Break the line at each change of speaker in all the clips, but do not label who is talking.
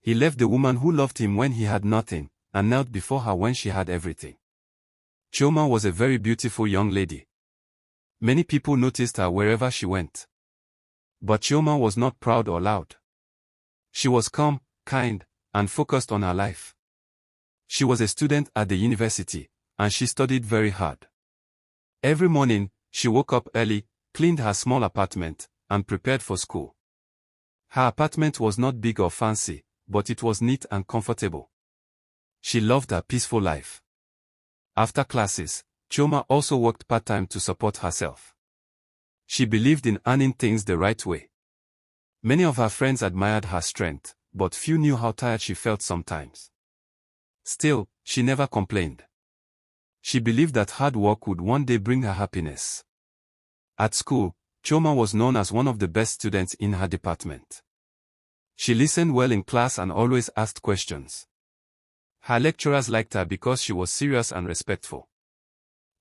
He left the woman who loved him when he had nothing, and knelt before her when she had everything. Chioma was a very beautiful young lady. Many people noticed her wherever she went. But Chioma was not proud or loud. She was calm, kind, and focused on her life. She was a student at the university, and she studied very hard. Every morning, she woke up early, cleaned her small apartment, and prepared for school. Her apartment was not big or fancy, but it was neat and comfortable. She loved her peaceful life. After classes, Chioma also worked part-time to support herself. She believed in earning things the right way. Many of her friends admired her strength, but few knew how tired she felt sometimes. Still, she never complained. She believed that hard work would one day bring her happiness. At school, Chioma was known as one of the best students in her department. She listened well in class and always asked questions. Her lecturers liked her because she was serious and respectful.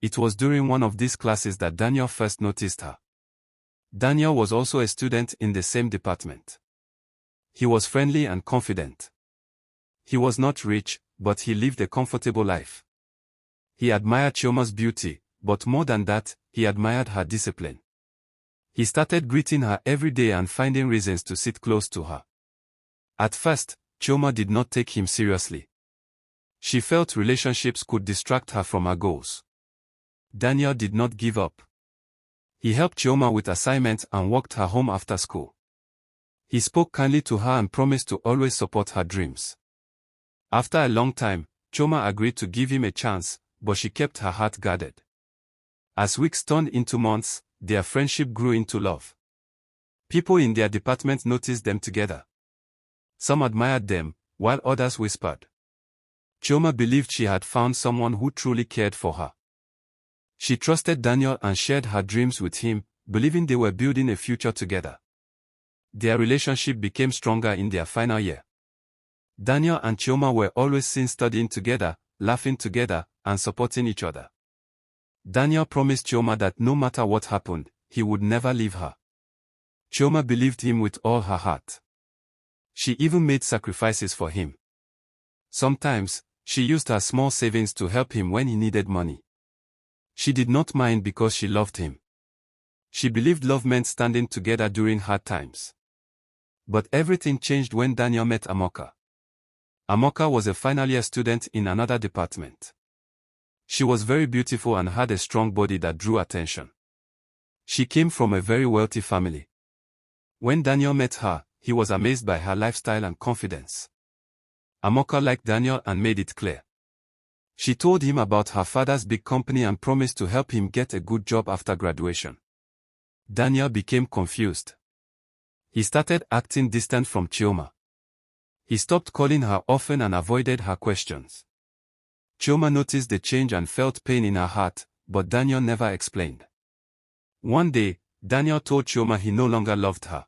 It was during one of these classes that Daniel first noticed her. Daniel was also a student in the same department. He was friendly and confident. He was not rich, but he lived a comfortable life. He admired Chioma's beauty, but more than that, he admired her discipline. He started greeting her every day and finding reasons to sit close to her. At first, Chioma did not take him seriously. She felt relationships could distract her from her goals. Daniel did not give up. He helped Chioma with assignments and walked her home after school. He spoke kindly to her and promised to always support her dreams. After a long time, Chioma agreed to give him a chance, but she kept her heart guarded. As weeks turned into months, their friendship grew into love. People in their department noticed them together. Some admired them, while others whispered. Chioma believed she had found someone who truly cared for her. She trusted Daniel and shared her dreams with him, believing they were building a future together. Their relationship became stronger in their final year. Daniel and Chioma were always seen studying together, laughing together, and supporting each other. Daniel promised Chioma that no matter what happened, he would never leave her. Chioma believed him with all her heart. She even made sacrifices for him. Sometimes, she used her small savings to help him when he needed money. She did not mind because she loved him. She believed love meant standing together during hard times. But everything changed when Daniel met Amaka. Amaka was a final-year student in another department. She was very beautiful and had a strong body that drew attention. She came from a very wealthy family. When Daniel met her, he was amazed by her lifestyle and confidence. Amaka liked Daniel and made it clear. She told him about her father's big company and promised to help him get a good job after graduation. Daniel became confused. He started acting distant from Chioma. He stopped calling her often and avoided her questions. Chioma noticed the change and felt pain in her heart, but Daniel never explained. One day, Daniel told Chioma he no longer loved her.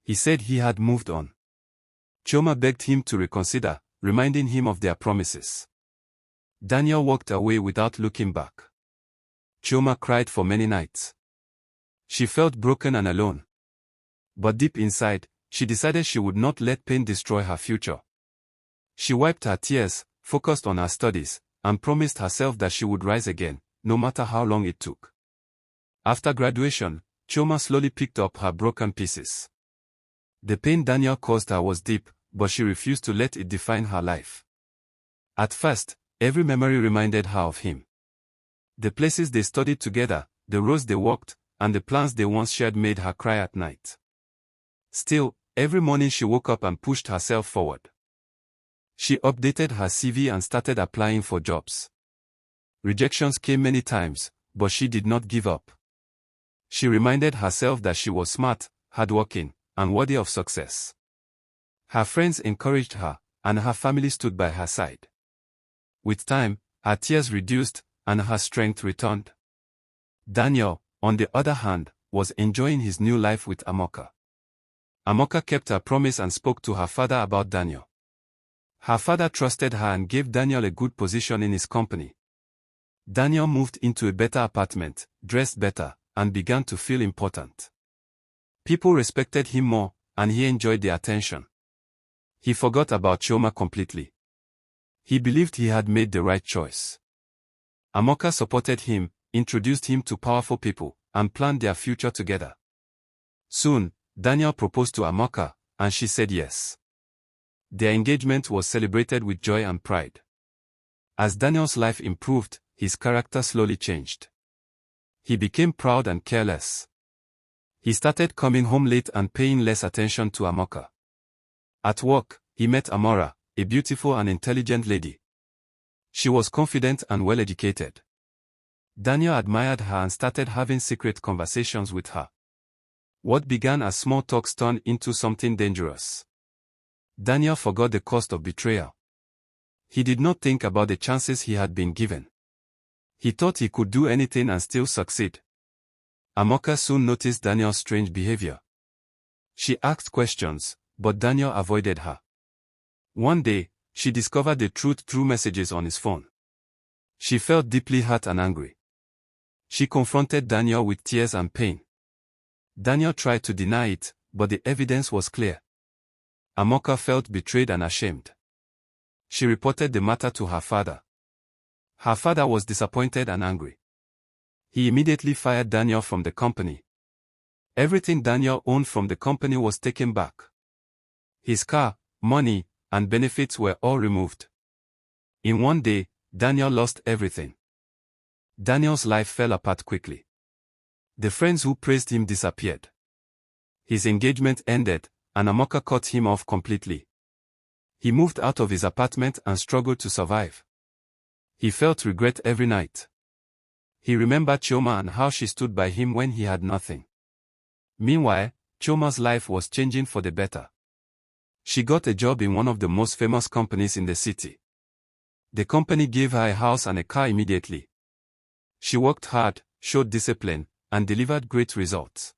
He said he had moved on. Chioma begged him to reconsider, reminding him of their promises. Daniel walked away without looking back. Chioma cried for many nights. She felt broken and alone. But deep inside, she decided she would not let pain destroy her future. She wiped her tears, focused on her studies, and promised herself that she would rise again, no matter how long it took. After graduation, Chioma slowly picked up her broken pieces. The pain Daniel caused her was deep, but she refused to let it define her life. At first, every memory reminded her of him. The places they studied together, the roads they walked, and the plans they once shared made her cry at night. Still, every morning she woke up and pushed herself forward. She updated her CV and started applying for jobs. Rejections came many times, but she did not give up. She reminded herself that she was smart, hardworking, and worthy of success. Her friends encouraged her, and her family stood by her side. With time, her tears reduced, and her strength returned. Daniel, on the other hand, was enjoying his new life with Amaka. Amaka kept her promise and spoke to her father about Daniel. Her father trusted her and gave Daniel a good position in his company. Daniel moved into a better apartment, dressed better, and began to feel important. People respected him more, and he enjoyed the attention. He forgot about Chioma completely. He believed he had made the right choice. Amaka supported him, introduced him to powerful people, and planned their future together. Soon, Daniel proposed to Amaka, and she said yes. Their engagement was celebrated with joy and pride. As Daniel's life improved, his character slowly changed. He became proud and careless. He started coming home late and paying less attention to Amaka. At work, he met Amora, a beautiful and intelligent lady. She was confident and well-educated. Daniel admired her and started having secret conversations with her. What began as small talks turned into something dangerous. Daniel forgot the cost of betrayal. He did not think about the chances he had been given. He thought he could do anything and still succeed. Amaka soon noticed Daniel's strange behavior. She asked questions, but Daniel avoided her. One day, she discovered the truth through messages on his phone. She felt deeply hurt and angry. She confronted Daniel with tears and pain. Daniel tried to deny it, but the evidence was clear. Amaka felt betrayed and ashamed. She reported the matter to her father. Her father was disappointed and angry. He immediately fired Daniel from the company. Everything Daniel owned from the company was taken back. His car, money, and benefits were all removed. In one day, Daniel lost everything. Daniel's life fell apart quickly. The friends who praised him disappeared. His engagement ended, and Amaka cut him off completely. He moved out of his apartment and struggled to survive. He felt regret every night. He remembered Chioma and how she stood by him when he had nothing. Meanwhile, Chioma's life was changing for the better. She got a job in one of the most famous companies in the city. The company gave her a house and a car immediately. She worked hard, showed discipline, and delivered great results.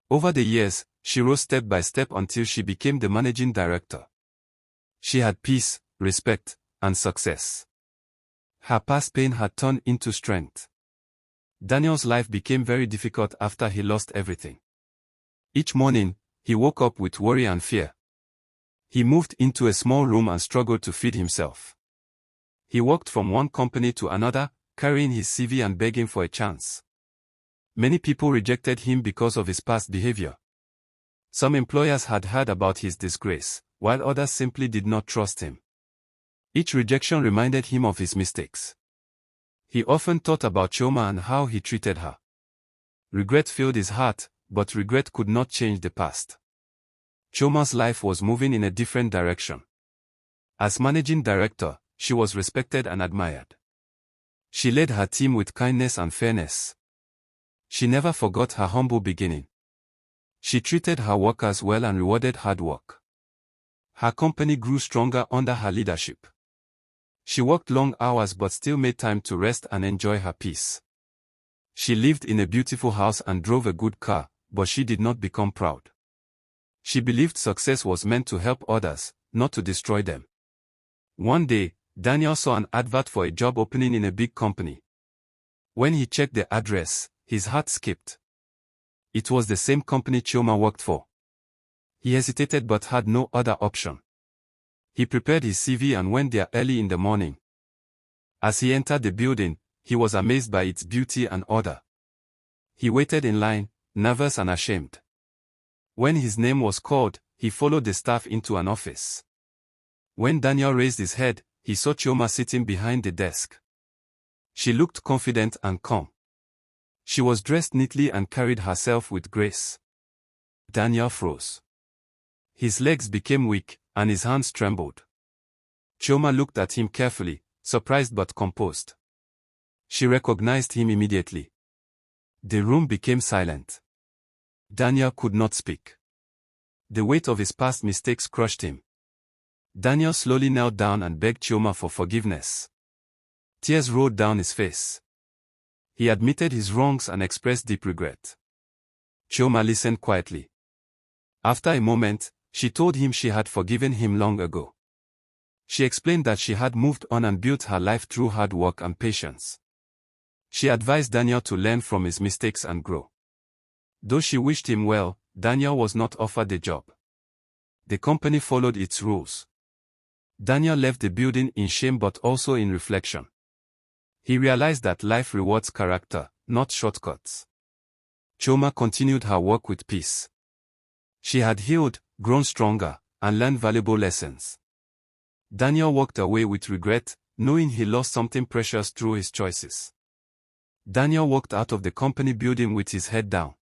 Over the years, she rose step by step until she became the managing director. She had peace, respect, and success. Her past pain had turned into strength. Daniel's life became very difficult after he lost everything. Each morning, he woke up with worry and fear. He moved into a small room and struggled to feed himself. He walked from one company to another, carrying his CV and begging for a chance. Many people rejected him because of his past behavior. Some employers had heard about his disgrace, while others simply did not trust him. Each rejection reminded him of his mistakes. He often thought about Chioma and how he treated her. Regret filled his heart, but regret could not change the past. Chioma's life was moving in a different direction. As managing director, she was respected and admired. She led her team with kindness and fairness. She never forgot her humble beginning. She treated her workers well and rewarded hard work. Her company grew stronger under her leadership. She worked long hours but still made time to rest and enjoy her peace. She lived in a beautiful house and drove a good car, but she did not become proud. She believed success was meant to help others, not to destroy them. One day, Daniel saw an advert for a job opening in a big company. When he checked the address, his heart skipped. It was the same company Chioma worked for. He hesitated but had no other option. He prepared his CV and went there early in the morning. As he entered the building, he was amazed by its beauty and order. He waited in line, nervous and ashamed. When his name was called, he followed the staff into an office. When Daniel raised his head, he saw Chioma sitting behind the desk. She looked confident and calm. She was dressed neatly and carried herself with grace. Daniel froze. His legs became weak, and his hands trembled. Chioma looked at him carefully, surprised but composed. She recognized him immediately. The room became silent. Daniel could not speak. The weight of his past mistakes crushed him. Daniel slowly knelt down and begged Chioma for forgiveness. Tears rolled down his face. He admitted his wrongs and expressed deep regret. Chioma listened quietly. After a moment, she told him she had forgiven him long ago. She explained that she had moved on and built her life through hard work and patience. She advised Daniel to learn from his mistakes and grow. Though she wished him well, Daniel was not offered the job. the company followed its rules. Daniel left the building in shame but also in reflection. He realized that life rewards character, not shortcuts. Chioma continued her work with peace. She had healed, grown stronger, and learned valuable lessons. Daniel walked away with regret, knowing he lost something precious through his choices. Daniel walked out of the company building with his head down.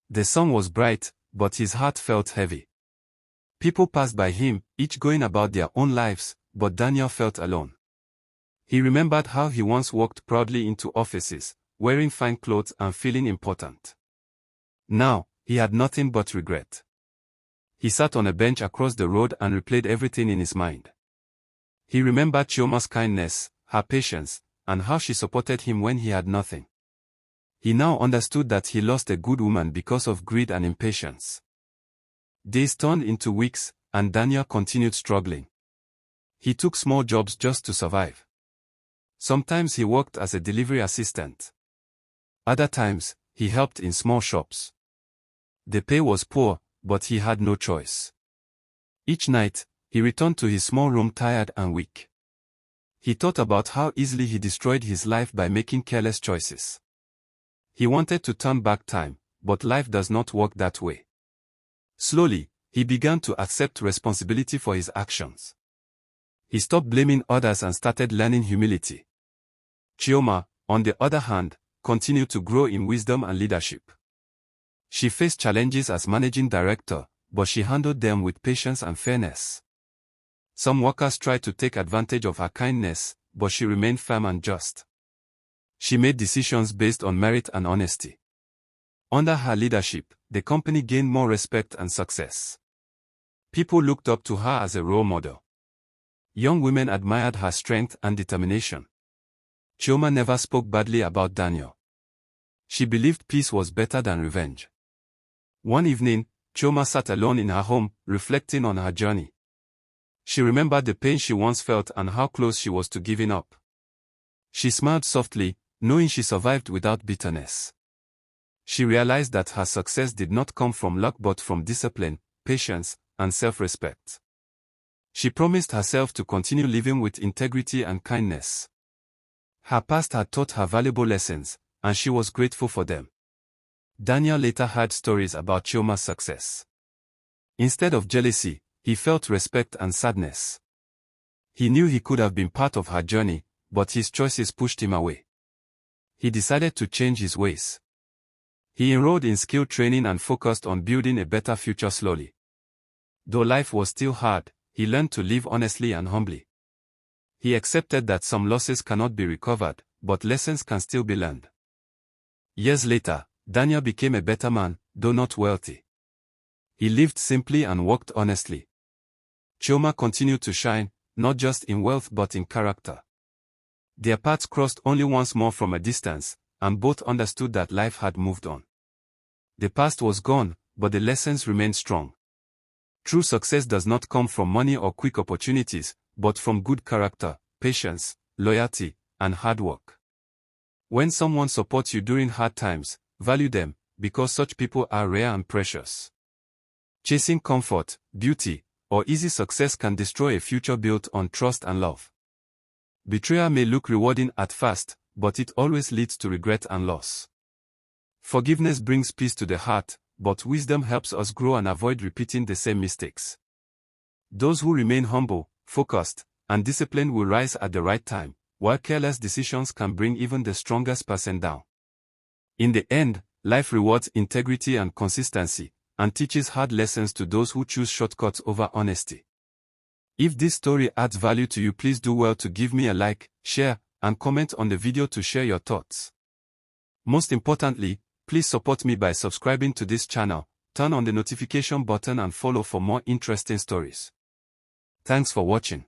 The sun was bright, but his heart felt heavy. People passed by him, each going about their own lives, but Daniel felt alone. He remembered how he once walked proudly into offices, wearing fine clothes and feeling important. Now, he had nothing but regret. He sat on a bench across the road and replayed everything in his mind. He remembered Chioma's kindness, her patience, and how she supported him when he had nothing. He now understood that he lost a good woman because of greed and impatience. Days turned into weeks, and Daniel continued struggling. He took small jobs just to survive. Sometimes he worked as a delivery assistant. Other times, he helped in small shops. The pay was poor, but he had no choice. Each night, he returned to his small room tired and weak. He thought about how easily he destroyed his life by making careless choices. He wanted to turn back time, but life does not work that way. Slowly, he began to accept responsibility for his actions. He stopped blaming others and started learning humility. Chioma, on the other hand, continued to grow in wisdom and leadership. She faced challenges as managing director, but she handled them with patience and fairness. Some workers tried to take advantage of her kindness, but she remained firm and just. She made decisions based on merit and honesty. Under her leadership, the company gained more respect and success. People looked up to her as a role model. Young women admired her strength and determination. Chioma never spoke badly about Daniel. She believed peace was better than revenge. One evening, Chioma sat alone in her home, reflecting on her journey. She remembered the pain she once felt and how close she was to giving up. She smiled softly, knowing she survived without bitterness. She realized that her success did not come from luck but from discipline, patience, and self-respect. She promised herself to continue living with integrity and kindness. Her past had taught her valuable lessons, and she was grateful for them. Daniel later heard stories about Chioma's success. Instead of jealousy, he felt respect and sadness. He knew he could have been part of her journey, but his choices pushed him away. He decided to change his ways. He enrolled in skill training and focused on building a better future slowly. Though life was still hard, he learned to live honestly and humbly. He accepted that some losses cannot be recovered, but lessons can still be learned. Years later, Daniel became a better man, though not wealthy. He lived simply and worked honestly. Chioma continued to shine, not just in wealth but in character. Their paths crossed only once more from a distance, and both understood that life had moved on. The past was gone, but the lessons remained strong. True success does not come from money or quick opportunities, but from good character, patience, loyalty, and hard work. When someone supports you during hard times, value them, because such people are rare and precious. Chasing comfort, beauty, or easy success can destroy a future built on trust and love. Betrayal may look rewarding at first, but it always leads to regret and loss. Forgiveness brings peace to the heart, but wisdom helps us grow and avoid repeating the same mistakes. Those who remain humble, focused, and disciplined will rise at the right time, while careless decisions can bring even the strongest person down. In the end, life rewards integrity and consistency, and teaches hard lessons to those who choose shortcuts over honesty. If this story adds value to you, please do well to give me a like, share, and comment on the video to share your thoughts. Most importantly, please support me by subscribing to this channel, turn on the notification button and follow for more interesting stories. Thanks for watching.